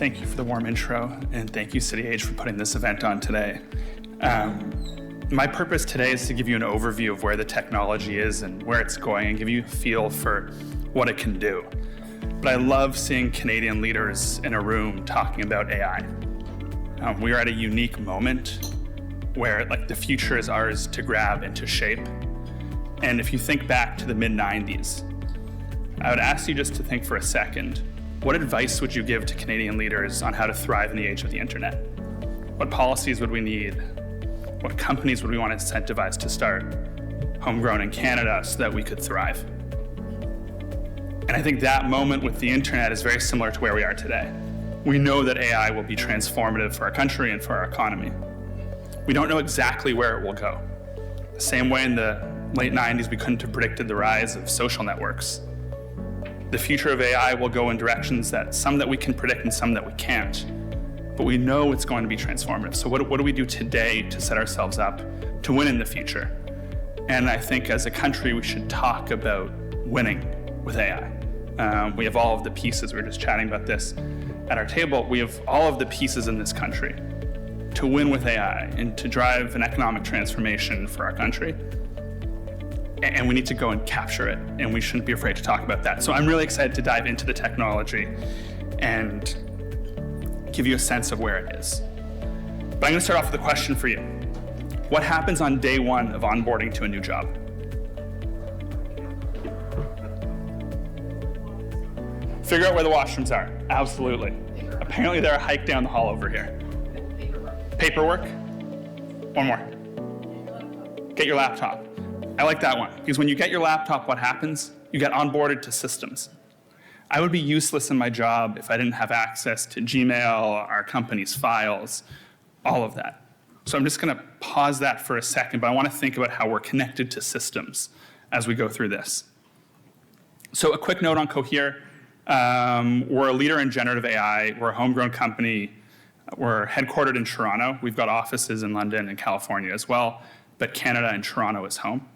Thank you for the warm intro, and thank you, CityAge, for putting this event on today. My purpose today is to give you an overview of where the technology is and where it's going, and give you a feel for what it can do. But I love seeing Canadian leaders in a room talking about AI. We are at a unique moment where the future is ours to grab and to shape. And if you think back to the mid-90s, I would ask you just to think for a second, what advice would you give to Canadian leaders on how to thrive in the age of the internet? What policies would we need? What companies would we want to incentivize to start homegrown in Canada so that we could thrive? And I think that moment with the internet is very similar to where we are today. We know that AI will be transformative for our country and for our economy. We don't know exactly where it will go. The same way in the late 90s, we couldn't have predicted the rise of social networks. The future of AI will go in directions that some that we can predict and some that we can't. But we know it's going to be transformative. So what do we do today to set ourselves up to win in the future? And I think as a country, we should talk about winning with AI. We have all of the pieces. We were just chatting about this at our table. We have all of the pieces in this country to win with AI and to drive an economic transformation for our country. And we need to go and capture it, and we shouldn't be afraid to talk about that. So I'm really excited to dive into the technology and give you a sense of where it is. But I'm gonna start off with a question for you. What happens on day one of onboarding to a new job? Figure out where the washrooms are. Absolutely. Apparently they're a hike down the hall over here. Paperwork? One more. Get your laptop. I like that one, because when you get your laptop, what happens? You get onboarded to systems. I would be useless in my job if I didn't have access to Gmail, our company's files, all of that. So I'm just gonna pause that for a second, but I wanna think about how we're connected to systems as we go through this. So a quick note on Cohere. We're a leader in generative AI. We're a homegrown company. We're headquartered in Toronto. We've got offices in London and California as well, but Canada and Toronto is home.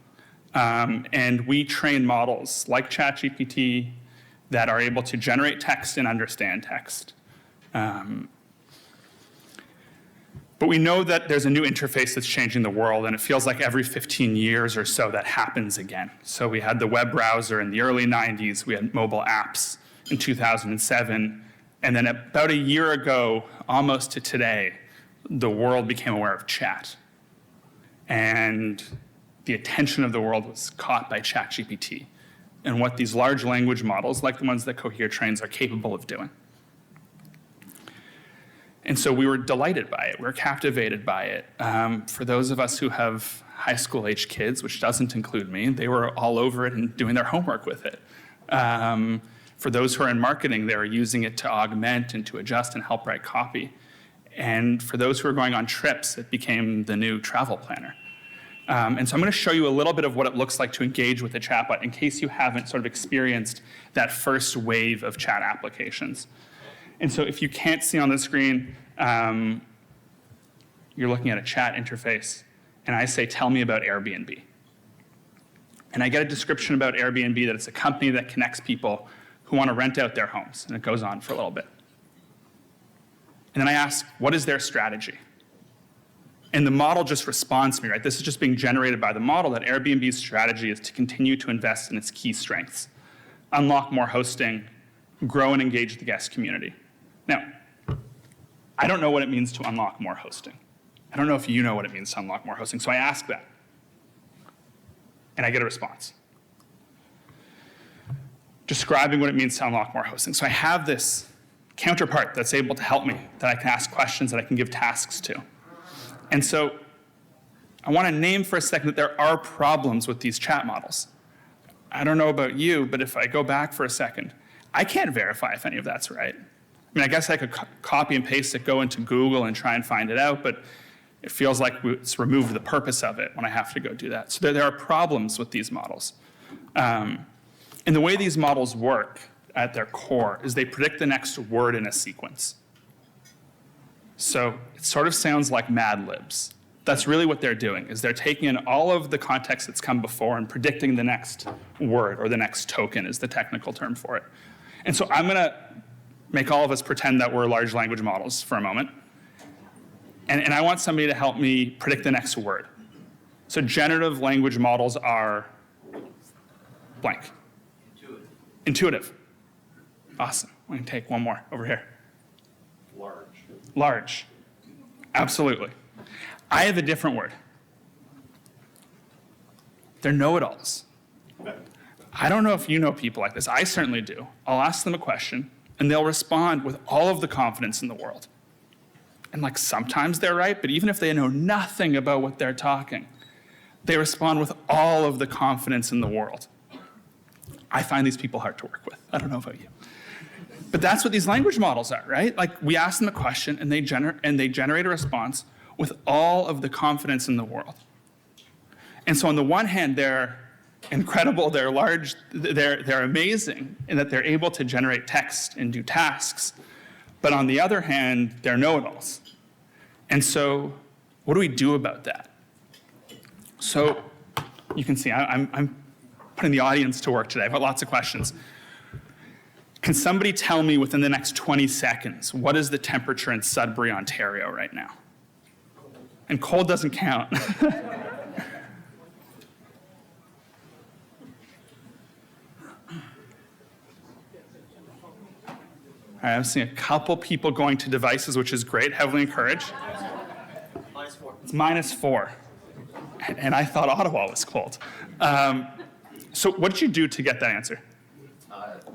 And we train models like ChatGPT that are able to generate text and understand text. But we know that there's a new interface that's changing the world, and it feels like every 15 years or so that happens again. So we had the web browser in the early 90s, we had mobile apps in 2007, and then about a year ago, almost to today, the world became aware of chat. And the attention of the world was caught by ChatGPT and what these large language models, like the ones that Cohere trains, are capable of doing. And so we were delighted by it. We were captivated by it. For those of us who have high school age kids, which doesn't include me, they were all over it and doing their homework with it. For those who are in marketing, they were using it to augment and to adjust and help write copy. And for those who are going on trips, it became the new travel planner. And so I'm going to show you a little bit of what it looks like to engage with a chatbot in case you haven't sort of experienced that first wave of chat applications. And so if you can't see on the screen, you're looking at a chat interface, and I say, tell me about Airbnb. And I get a description about Airbnb that it's a company that connects people who want to rent out their homes, and it goes on for a little bit. And then I ask, what is their strategy? And the model just responds to me, right? This is just being generated by the model that Airbnb's strategy is to continue to invest in its key strengths, unlock more hosting, grow and engage the guest community. Now, I don't know what it means to unlock more hosting. I don't know if you know what it means to unlock more hosting, so I ask that. And I get a response, describing what it means to unlock more hosting. So I have this counterpart that's able to help me, that I can ask questions, that I can give tasks to. And so I want to name for a second that there are problems with these chat models. I don't know about you, but if I go back for a second, I can't verify if any of that's right. I mean, I guess I could copy and paste it, go into Google and try and find it out, but it feels like it's removed the purpose of it when I have to go do that. So there are problems with these models. And the way these models work at their core is they predict the next word in a sequence. So it sort of sounds like Mad Libs. That's really what they're doing, is they're taking in all of the context that's come before and predicting the next word, or the next token is the technical term for it. And so I'm gonna make all of us pretend that we're large language models for a moment. And I want somebody to help me predict the next word. So generative language models are blank. Intuitive. Awesome. We can take one more over here. Large. Absolutely. I have a different word. They're know-it-alls. I don't know if you know people like this. I certainly do. I'll ask them a question, and they'll respond with all of the confidence in the world. And like sometimes they're right, but even if they know nothing about what they're talking, they respond with all of the confidence in the world. I find these people hard to work with. I don't know about you. But that's what these language models are, right? Like we ask them a question and they generate a response with all of the confidence in the world. And so on the one hand, they're incredible, they're large, they're amazing in that they're able to generate text and do tasks. But on the other hand, they're know-it-alls. And so what do we do about that? So you can see I'm putting the audience to work today. I've got lots of questions. Can somebody tell me within the next 20 seconds, what is the temperature in Sudbury, Ontario right now? And cold doesn't count. All right, I'm seeing a couple people going to devices, which is great, heavily encouraged. -4. It's -4. And I thought Ottawa was cold. So what did you do to get that answer?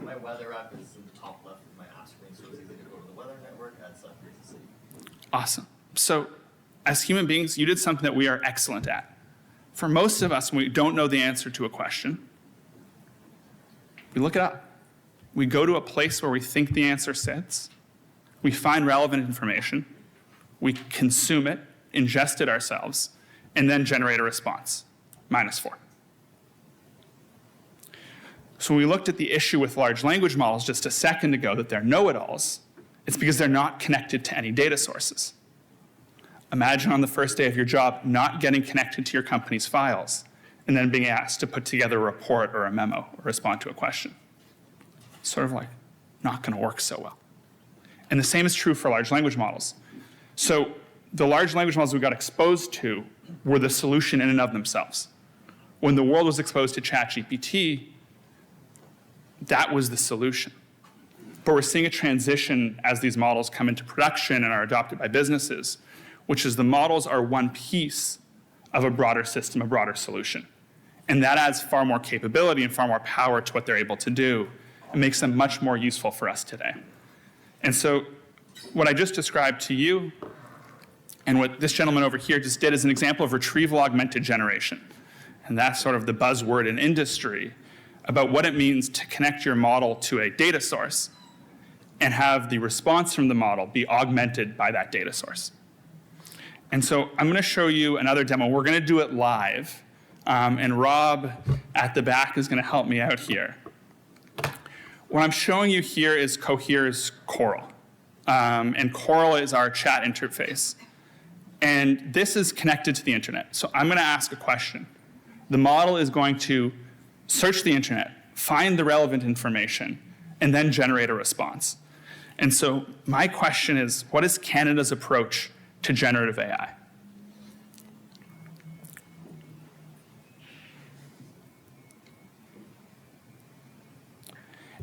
My weather app is in the top left of my app screen, so it's easy to go to the weather network, add Sudbury to city. Awesome. So as human beings, you did something that we are excellent at. For most of us, when we don't know the answer to a question, we look it up. We go to a place where we think the answer sits. We find relevant information. We consume it, ingest it ourselves, and then generate a response, -4. So when we looked at the issue with large language models just a second ago, that they're know-it-alls, it's because they're not connected to any data sources. Imagine on the first day of your job not getting connected to your company's files and then being asked to put together a report or a memo or respond to a question. Sort of like not going to work so well. And the same is true for large language models. So the large language models we got exposed to were the solution in and of themselves. When the world was exposed to ChatGPT, that was the solution. But we're seeing a transition as these models come into production and are adopted by businesses, which is the models are one piece of a broader system, a broader solution. And that adds far more capability and far more power to what they're able to do. It makes them much more useful for us today. And so what I just described to you and what this gentleman over here just did is an example of retrieval augmented generation. And that's sort of the buzzword in industry about what it means to connect your model to a data source and have the response from the model be augmented by that data source. And so I'm going to show you another demo. We're going to do it live. And Rob at the back is going to help me out here. What I'm showing you here is Cohere's Coral. And Coral is our chat interface. And this is connected to the internet. So I'm going to ask a question. The model is going to search the internet, find the relevant information, and then generate a response. And so my question is, what is Canada's approach to generative AI?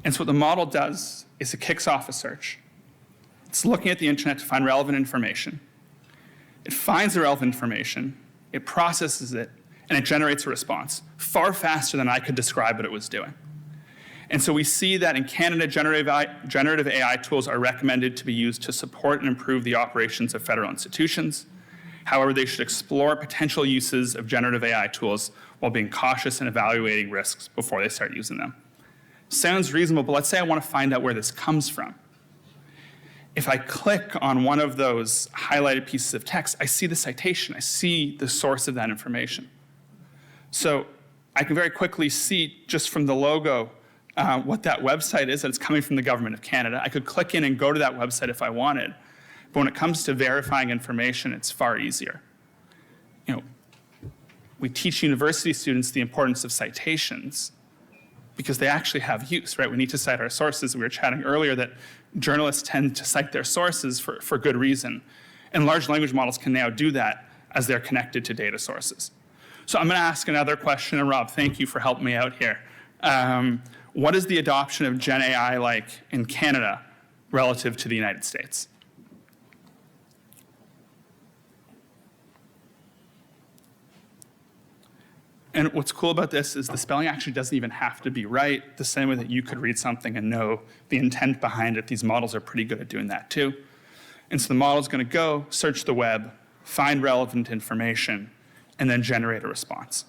And so what the model does is it kicks off a search. It's looking at the internet to find relevant information. It finds the relevant information, it processes it, and it generates a response far faster than I could describe what it was doing. And so we see that in Canada, generative AI tools are recommended to be used to support and improve the operations of federal institutions. However, they should explore potential uses of generative AI tools while being cautious and evaluating risks before they start using them. Sounds reasonable, but let's say I want to find out where this comes from. If I click on one of those highlighted pieces of text, I see the citation, I see the source of that information. So I can very quickly see just from the logo what that website is, that it's coming from the Government of Canada. I could click in and go to that website if I wanted. But when it comes to verifying information, it's far easier. You know, we teach university students the importance of citations. because they actually have use, right? We need to cite our sources. We were chatting earlier that journalists tend to cite their sources for good reason. And large language models can now do that as they're connected to data sources. So I'm going to ask another question, and Rob, thank you for helping me out here. What is the adoption of Gen AI like in Canada relative to the United States? And what's cool about this is the spelling actually doesn't even have to be right, the same way that you could read something and know the intent behind it. These models are pretty good at doing that too. And so the model's going to go, search the web, find relevant information, and then generate a response.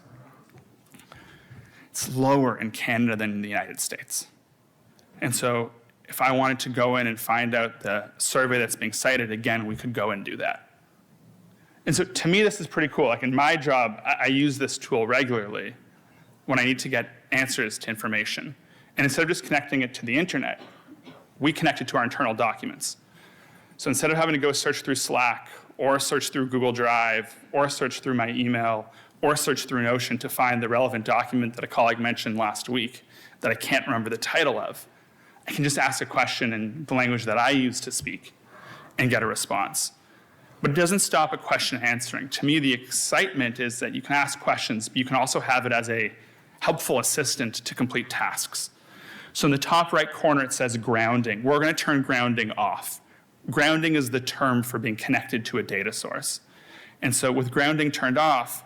It's lower in Canada than in the United States. And so if I wanted to go in and find out the survey that's being cited, again, we could go and do that. And so to me, this is pretty cool. Like in my job, I use this tool regularly when I need to get answers to information. And instead of just connecting it to the internet, we connect it to our internal documents. So instead of having to go search through Slack, or search through Google Drive, or search through my email, or search through Notion to find the relevant document that a colleague mentioned last week that I can't remember the title of, I can just ask a question in the language that I use to speak and get a response. But it doesn't stop at question answering. To me, the excitement is that you can ask questions, but you can also have it as a helpful assistant to complete tasks. So in the top right corner, it says grounding. We're going to turn grounding off. Grounding is the term for being connected to a data source. And so with grounding turned off,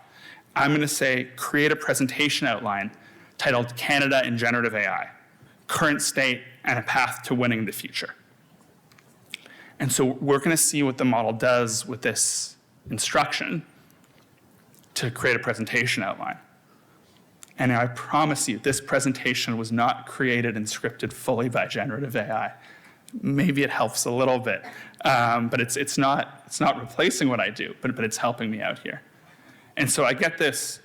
I'm going to say, create a presentation outline titled Canada and Generative AI, Current State and a Path to Winning the Future. And so we're going to see what the model does with this instruction to create a presentation outline. And I promise you, this presentation was not created and scripted fully by generative AI. Maybe it helps a little bit, but it's not replacing what I do, but it's helping me out here. And so I get this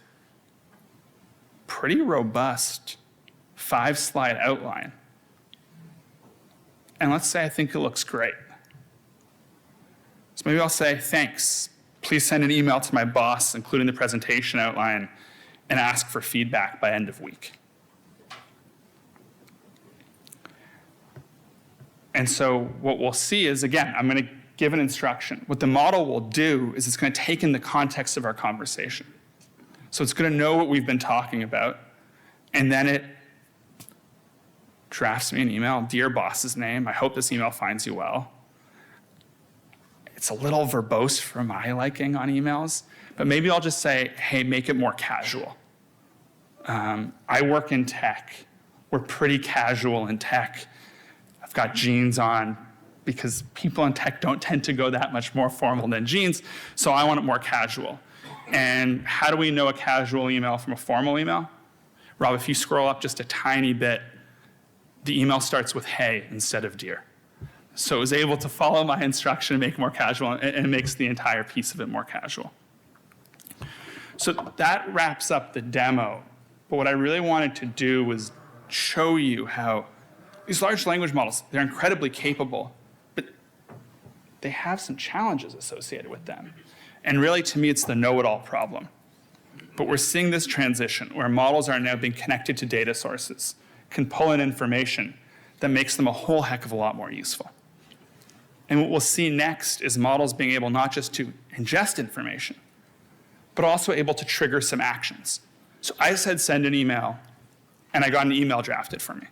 pretty robust 5-slide outline. And let's say I think it looks great. So maybe I'll say, thanks. Please send an email to my boss, including the presentation outline, and ask for feedback by end of week. And so what we'll see is, again, I'm going to give an instruction. What the model will do is it's going to take in the context of our conversation. So it's going to know what we've been talking about, and then it drafts me an email, dear boss's name, I hope this email finds you well. It's a little verbose for my liking on emails, but maybe I'll just say, hey, make it more casual. I work in tech. We're pretty casual in tech. I've got jeans on because people in tech don't tend to go that much more formal than jeans, so I want it more casual. And how do we know a casual email from a formal email? Rob, if you scroll up just a tiny bit, the email starts with hey instead of dear. So it was able to follow my instruction and make it more casual, and it makes the entire piece of it more casual. So that wraps up the demo. But what I really wanted to do was show you how these large language models, they're incredibly capable, but they have some challenges associated with them. And really, to me, it's the know-it-all problem. But we're seeing this transition where models are now being connected to data sources, can pull in information that makes them a whole heck of a lot more useful. And what we'll see next is models being able not just to ingest information, but also able to trigger some actions. So I said send an email, and I got an email drafted for me.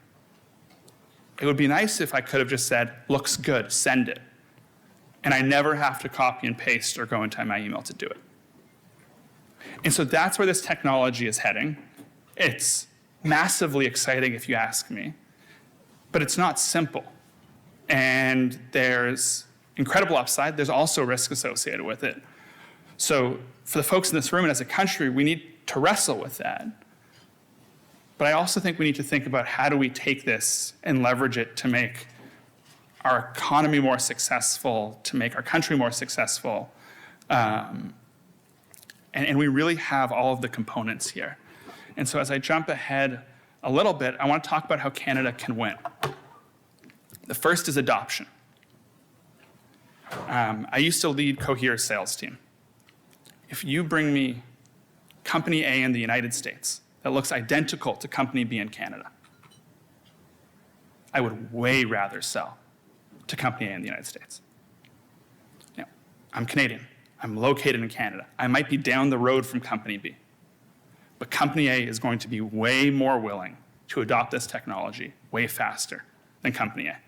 It would be nice if I could have just said, looks good, send it. And I never have to copy and paste or go into my email to do it. And so that's where this technology is heading. It's massively exciting if you ask me, but it's not simple. And there's incredible upside. There's also risk associated with it. So for the folks in this room and as a country, we need to wrestle with that. But I also think we need to think about how do we take this and leverage it to make our economy more successful, to make our country more successful. And we really have all of the components here. And so as I jump ahead a little bit, I want to talk about how Canada can win. The first is adoption. I used to lead Cohere's sales team. If you bring me company A in the United States that looks identical to company B in Canada, I would way rather sell to company A in the United States. Now, I'm Canadian. I'm located in Canada. I might be down the road from company B. But company A is going to be way more willing to adopt this technology way faster than company A.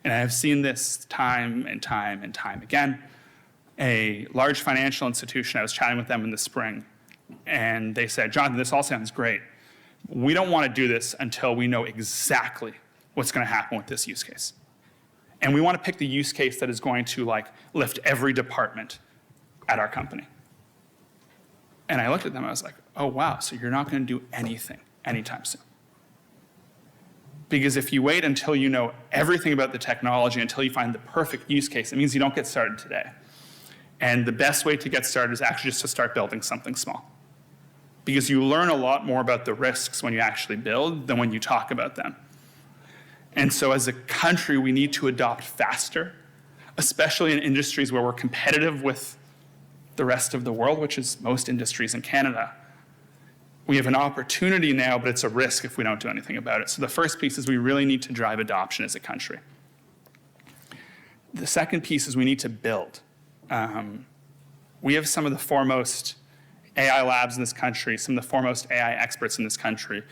And I have seen this time and time and time again. A large financial institution, I was chatting with them in the spring, and they said, Jonathan, this all sounds great. We don't want to do this until we know exactly what's going to happen with this use case. And we want to pick the use case that is going to lift every department at our company. And I looked at them, I was like, oh wow, so you're not going to do anything anytime soon. Because if you wait until you know everything about the technology, until you find the perfect use case, it means you don't get started today. And the best way to get started is actually just to start building something small. Because you learn a lot more about the risks when you actually build than when you talk about them. And so as a country, we need to adopt faster, especially in industries where we're competitive with the rest of the world, which is most industries in Canada. We have an opportunity now, but it's a risk if we don't do anything about it. So the first piece is we really need to drive adoption as a country. The second piece is we need to build. We have some of the foremost AI labs in this country, some of the foremost AI experts in this country.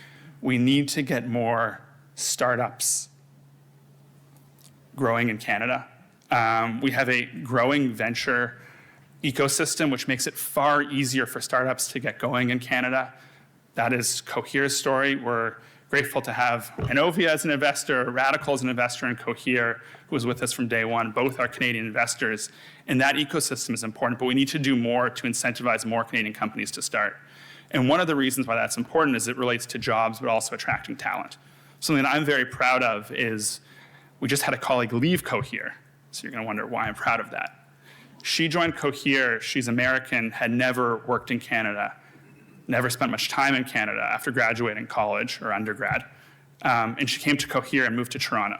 We need to get more startups growing in Canada. We have a growing venture ecosystem, which makes it far easier for startups to get going in Canada. That is Cohere's story. We're grateful to have Innovia as an investor, Radical as an investor, and Cohere, who was with us from day one. Both are Canadian investors. And that ecosystem is important, but we need to do more to incentivize more Canadian companies to start. And one of the reasons why that's important is it relates to jobs, but also attracting talent. Something that I'm very proud of is we just had a colleague leave Cohere. So you're going to wonder why I'm proud of that. She joined Cohere. She's American, had never worked in Canada, never spent much time in Canada after graduating college or undergrad. And she came to Cohere and moved to Toronto.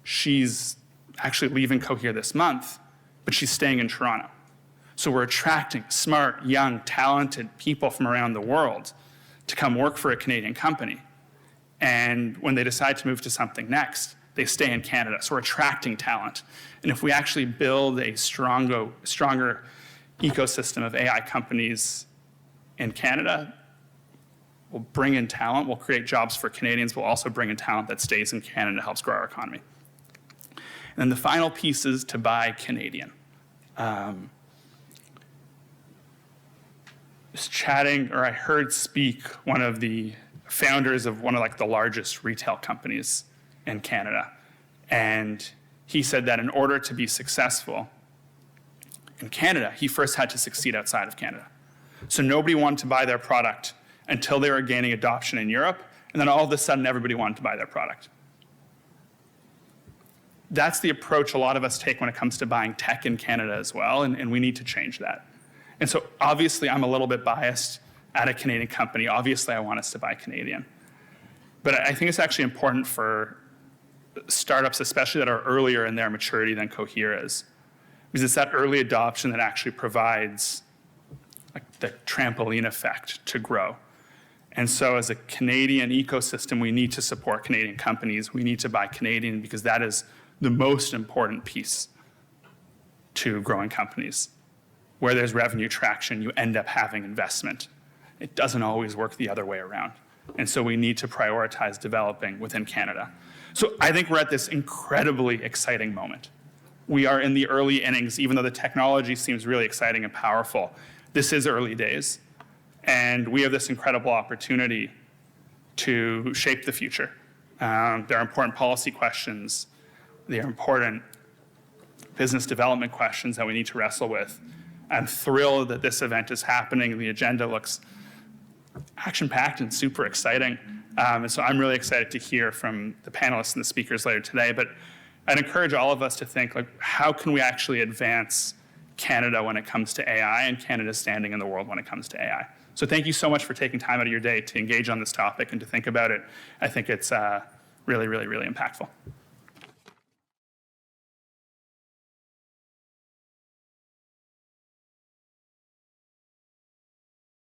She's actually leaving Cohere this month, but she's staying in Toronto. So we're attracting smart, young, talented people from around the world to come work for a Canadian company. And when they decide to move to something next, they stay in Canada. So we're attracting talent. And if we actually build a stronger ecosystem of AI companies in Canada, we'll bring in talent, we'll create jobs for Canadians, we'll also bring in talent that stays in Canada and helps grow our economy. And then the final piece is to buy Canadian. Just chatting, or I heard speak one of the founders of one of the largest retail companies in Canada. And he said that in order to be successful in Canada, he first had to succeed outside of Canada. So nobody wanted to buy their product until they were gaining adoption in Europe, and then all of a sudden everybody wanted to buy their product. That's the approach a lot of us take when it comes to buying tech in Canada as well, and we need to change that. And so obviously I'm a little bit biased at a Canadian company. Obviously I want us to buy Canadian. But I think it's actually important for startups, especially that are earlier in their maturity than Cohere is, because it's that early adoption that actually provides the trampoline effect to grow. And so as a Canadian ecosystem, we need to support Canadian companies. We need to buy Canadian because that is the most important piece to growing companies. Where there's revenue traction, you end up having investment. It doesn't always work the other way around. And so we need to prioritize developing within Canada. So I think we're at this incredibly exciting moment. We are in the early innings, even though the technology seems really exciting and powerful. This is early days. And we have this incredible opportunity to shape the future. There are important policy questions. There are important business development questions that we need to wrestle with. I'm thrilled that this event is happening. The agenda looks action-packed and super exciting. And so I'm really excited to hear from the panelists and the speakers later today. But I'd encourage all of us to think, how can we actually advance Canada when it comes to AI and Canada's standing in the world when it comes to AI? So thank you so much for taking time out of your day to engage on this topic and to think about it. I think it's really, really, really impactful.